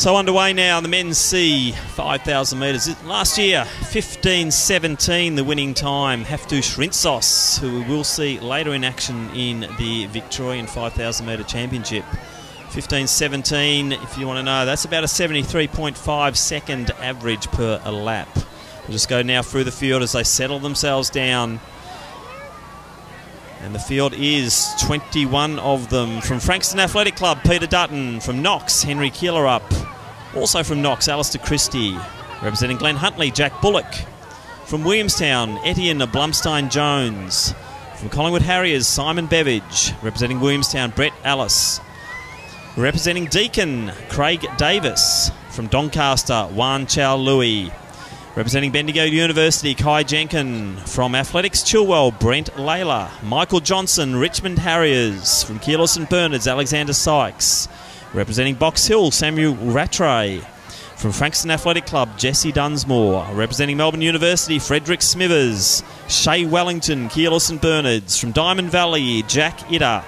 So underway now, the men's C 5,000 metres. Last year, 15:17 the winning time. Haftu Shrintzos, who we will see later in action in the Victorian 5,000 metre championship. 15:17, if you want to know, that's about a 73.5 second average per a lap. We'll just go now through the field as they settle themselves down. And the field is 21 of them. From Frankston Athletic Club, Peter Dutton. From Knox, Henry Keeler-up. Also from Knox, Alistair Christie. Representing Glen Huntley, Jack Bullock. From Williamstown, Etienne Blumstein-Jones. From Collingwood Harriers, Simon Beveridge. Representing Williamstown, Brett Ellis. Representing Deakin, Craig Davis. From Doncaster, Juan Chow Louis. Representing Bendigo University, Kai Jenkin. From Athletics Chilwell, Brent Layla. Michael Johnson, Richmond Harriers. From Keolis and Bernards, Alexander Sykes. Representing Box Hill, Samuel Rattray. From Frankston Athletic Club, Jesse Dunsmore. Representing Melbourne University, Frederick Smithers. Shea Wellington, Keolis and Bernards. From Diamond Valley, Jack Idder.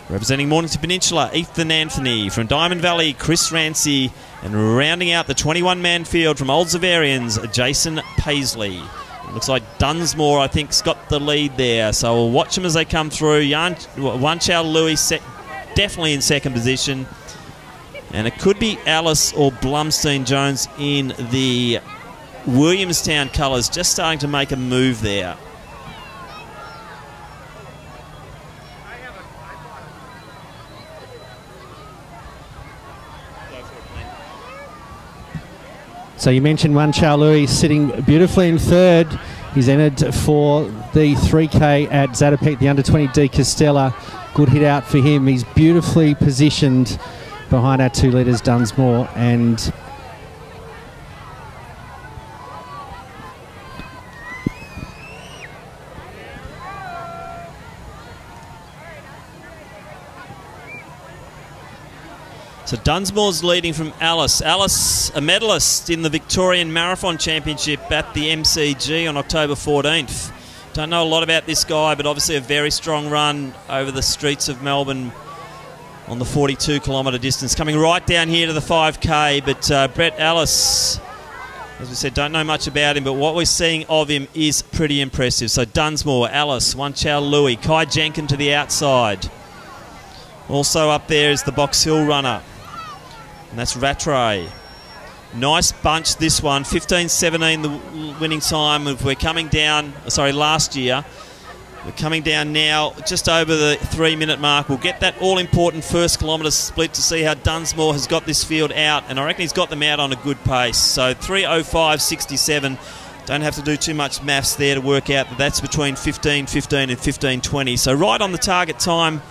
Representing Mornington Peninsula, Ethan Anthony. From Diamond Valley, Chris Rancy. And rounding out the 21-man field from Old Zavarians, Jason Paisley. It looks like Dunsmore, I think, has got the lead there. So we'll watch them as they come through. Juan Chow Louis definitely in second position. And it could be Alice or Blumstein-Jones in the Williamstown colours, just starting to make a move there. So you mentioned Juan Chow Louis sitting beautifully in third. He's entered for the 3K at Zatopek, the under-20 D Castella. Good hit out for him. He's beautifully positioned behind our 2 leaders, Dunsmore and so Dunsmore's leading from Alice. Alice, a medalist in the Victorian Marathon Championship at the MCG on October 14th. Don't know a lot about this guy, but obviously a very strong run over the streets of Melbourne on the 42-kilometre distance. Coming right down here to the 5K, but Brett Alice, as we said, don't know much about him, but what we're seeing of him is pretty impressive. So Dunsmore, Alice, Juan Chow Louis, Kai Jenkin to the outside. Also up there is the Box Hill runner. And that's Rattray. Nice bunch this one. 15:17 the winning time. If we're coming down, sorry, last year. We're coming down now just over the 3-minute mark. We'll get that all-important first kilometre split to see how Dunsmore has got this field out. And I reckon he's got them out on a good pace. So 3:05.67. Don't have to do too much maths there to work out that that's between 15:15 and 15:20. So right on the target time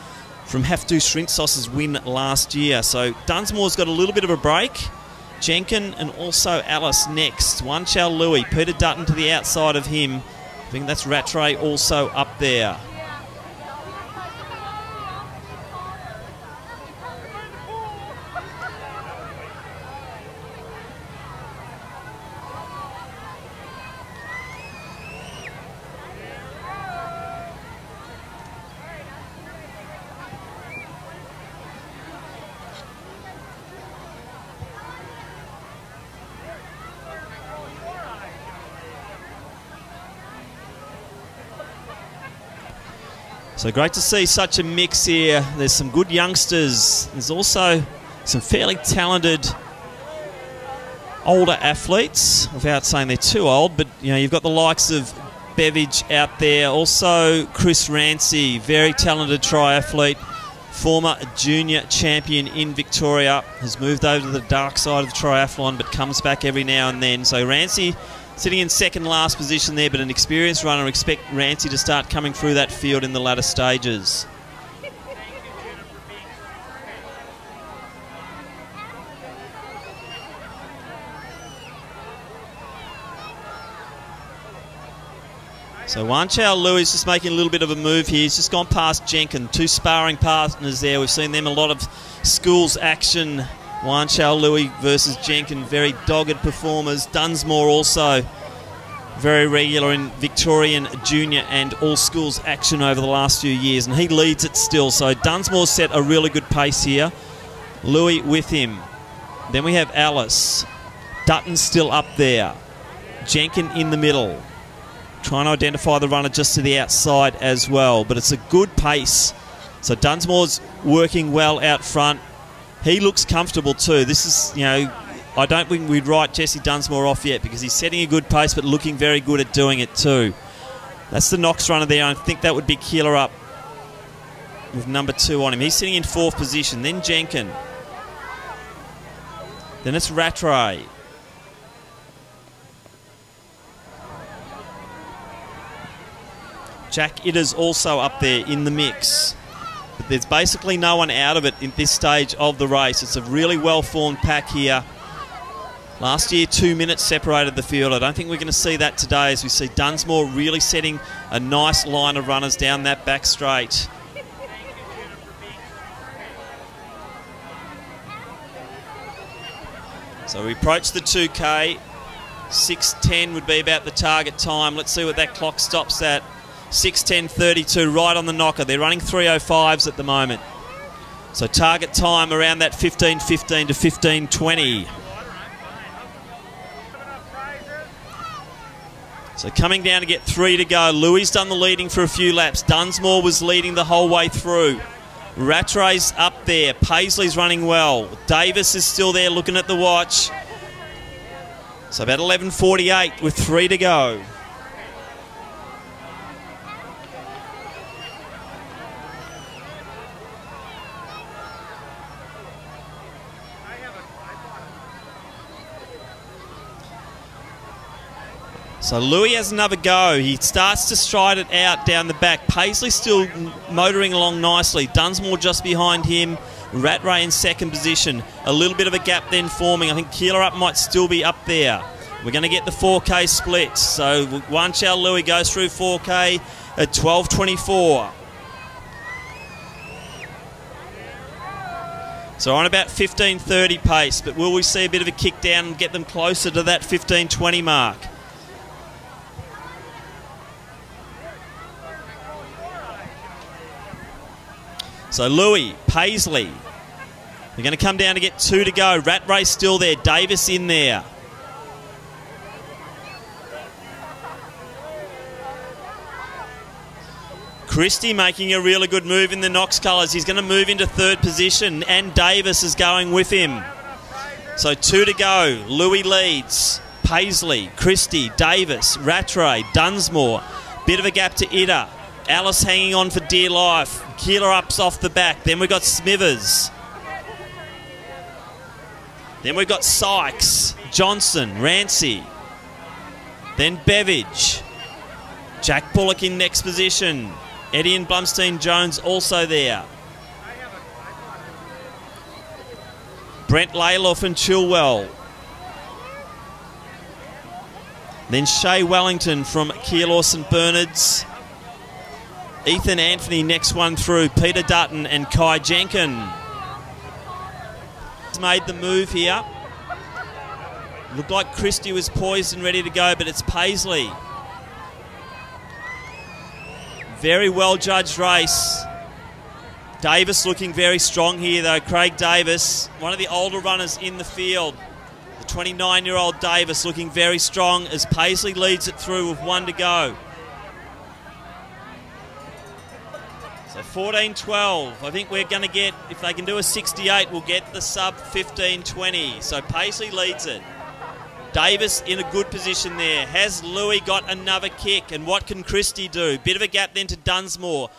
from Haftu Shrintzos's win last year. So Dunsmore's got a little bit of a break. Jenkin and also Alice next. Juan Chow Louis, Peter Dutton to the outside of him. I think that's Rattray also up there. So great to see such a mix here. There's some good youngsters. There's also some fairly talented older athletes, without saying they're too old, but you know, you've got the likes of Beveridge out there. Also Chris Rancy, very talented triathlete, former junior champion in Victoria, has moved over to the dark side of the triathlon but comes back every now and then. So Rancy sitting in second last position there, but an experienced runner. Expect Rancy to start coming through that field in the latter stages. So Juan Chow Louis is just making a little bit of a move here. He's just gone past Jenkin. 2 sparring partners there. We've seen them a lot of schools action. Juan Chow Louis versus Jenkin, very dogged performers. Dunsmore also very regular in Victorian junior and all schools action over the last few years, and he leads it still. So Dunsmore set a really good pace here. Louis with him. Then we have Alice. Dutton still up there. Jenkin in the middle. Trying to identify the runner just to the outside as well. But it's a good pace. So Dunsmore's working well out front. He looks comfortable too. This is, you know, I don't think we'd write Jesse Dunsmore off yet because he's setting a good pace but looking very good at doing it too. That's the Knox runner there. I think that would be Keeler up with number 2 on him. He's sitting in 4th position. Then Jenkin. Then it's Rattray. Jack Idder's also up there in the mix. But there's basically no one out of it in this stage of the race. It's a really well-formed pack here. Last year, 2 minutes separated the field. I don't think we're going to see that today as we see Dunsmore really setting a nice line of runners down that back straight. So we approach the 2K. 6:10 would be about the target time. Let's see what that clock stops at. 6:10.32, right on the knocker. They're running 3:05s at the moment. So target time around that 15:15 to 15:20. So coming down to get 3 to go. Louis done the leading for a few laps. Dunsmore was leading the whole way through. Rattray's up there. Paisley's running well. Davis is still there looking at the watch. So about 11:48 with 3 to go. So Louis has another go. He starts to stride it out down the back. Paisley still motoring along nicely. Dunsmore just behind him. Rattray in 2nd position. A little bit of a gap then forming. I think Keeler up might still be up there. We're going to get the 4K split. So Wan Chao Louis goes through 4K at 12:24. So on about 15:30 pace, but will we see a bit of a kick down and get them closer to that 15:20 mark? So Louis, Paisley, they're going to come down to get 2 to go. Rattray still there, Davis in there. Christie making a really good move in the Knox colours. He's going to move into 3rd position and Davis is going with him. So 2 to go. Louis leads. Paisley, Christie, Davis, Rattray, Dunsmore. Bit of a gap to Idder. Alice hanging on for dear life. Keeler ups off the back. Then we've got Smithers. Then we've got Sykes, Johnson, Rancy. Then Beveridge. Jack Bullock in next position. Eddie and Blumstein Jones also there. Brent Layloff and Chilwell. Then Shea Wellington from Keilor St Bernard's. Ethan Anthony next one through. Peter Dutton and Kai Jenkin. He's made the move here. Looked like Christie was poised and ready to go, but it's Paisley. Very well judged race. Davis looking very strong here though. Craig Davis, one of the older runners in the field. The 29-year-old Davis looking very strong as Paisley leads it through with 1 to go. So 14:12. I think we're going to get, if they can do a 68, we'll get the sub 15:20. So Paisley leads it. Davis in a good position there. Has Louis got another kick? And what can Christie do? Bit of a gap then to Dunsmore.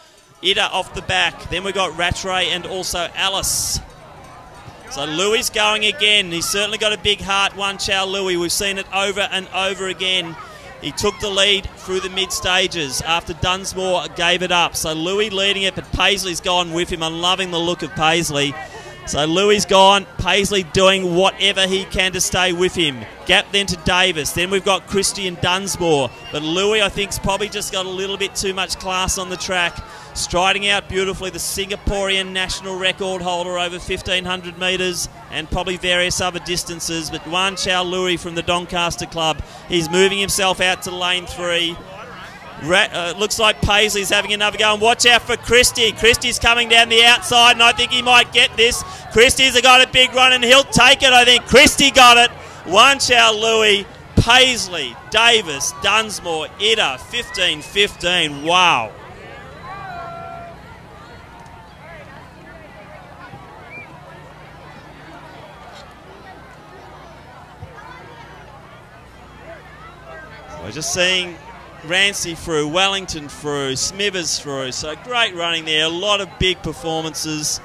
Idder off the back. Then we've got Rattray and also Alice. So Louis going again. He's certainly got a big heart, Wan Chao Louis. We've seen it over and over again. He took the lead through the mid-stages after Dunsmore gave it up. So Louis leading it, but Paisley's gone with him. I'm loving the look of Paisley. So Louis gone, Paisley doing whatever he can to stay with him. Gap then to Davis. Then we've got Christie and Dunsmore. But Louis, I think, has probably just got a little bit too much class on the track. Striding out beautifully, the Singaporean national record holder over 1,500 metres and probably various other distances. But Wan Chao Louis from the Doncaster Club, he's moving himself out to lane 3. Looks like Paisley's having another go, and watch out for Christie. Christie's coming down the outside, and I think he might get this. Christie's got a big run, and he'll take it, I think. Christie got it. Wan Chao Louis, Paisley, Davis, Dunsmore, Ida, 15-15. Wow. We're just seeing Rancy through, Wellington through, Smithers through. So great running there, a lot of big performances.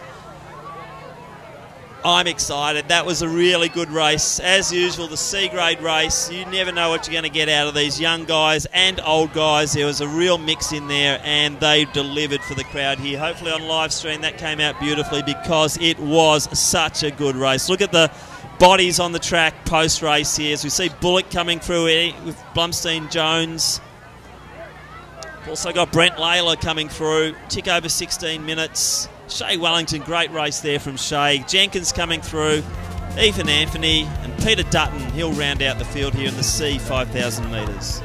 I'm excited. That was a really good race. As usual, the C-grade race. You never know what you're going to get out of these young guys and old guys. There was a real mix in there, and they delivered for the crowd here. Hopefully on live stream that came out beautifully, because it was such a good race. Look at the bodies on the track post-race here, as we see Bullock coming through with Blumstein Jones. Also got Brent Layla coming through, tick over 16 minutes. Shea Wellington, great race there from Shea. Jenkins coming through, Ethan Anthony, and Peter Dutton. He'll round out the field here in the C 5,000 metres.